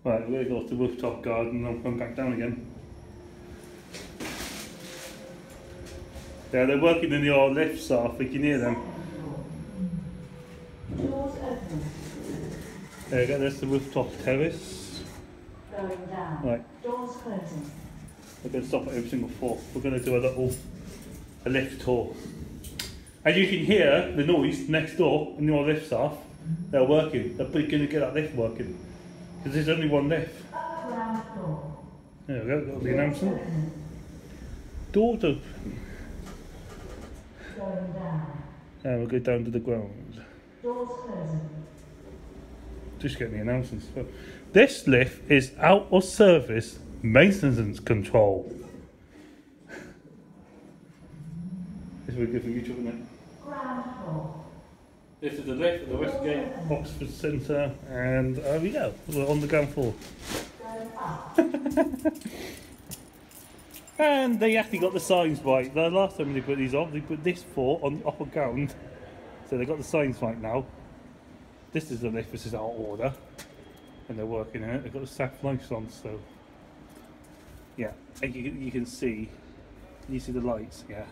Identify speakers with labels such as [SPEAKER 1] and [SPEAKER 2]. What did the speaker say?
[SPEAKER 1] Right, we're going to go to the rooftop garden and I'll come back down again. Yeah, they're working in the old lifts off, we can hear them.
[SPEAKER 2] Doors open.
[SPEAKER 1] There we go, there's the rooftop terrace.
[SPEAKER 2] Going down.
[SPEAKER 1] Right.
[SPEAKER 2] Doors closing.
[SPEAKER 1] We're going to stop at every single floor. We're going to do a lift tour. As you can hear the noise next door and the old lifts off, they're working. They're going to get that lift working. Because there's only one lift.
[SPEAKER 2] Ground floor.
[SPEAKER 1] There we go, that'll be the announcement. Doors open.
[SPEAKER 2] Going down.
[SPEAKER 1] And we'll go down to the ground.
[SPEAKER 2] Doors closing.
[SPEAKER 1] Just getting the announcements. This lift is out of service maintenance control. This will be good for YouTube, isn't it?
[SPEAKER 2] Ground floor.
[SPEAKER 1] This is the lift at the Westgate Oxford Centre, and there we go. We're on the ground floor.
[SPEAKER 2] Going up.
[SPEAKER 1] And they actually got the signs right. The last time they put these on, they put this floor on the upper ground. So they got the signs right now. This is the lift, this is our order. And they're working in it. They've got the staff lights on, so yeah. And you can see the lights, yeah.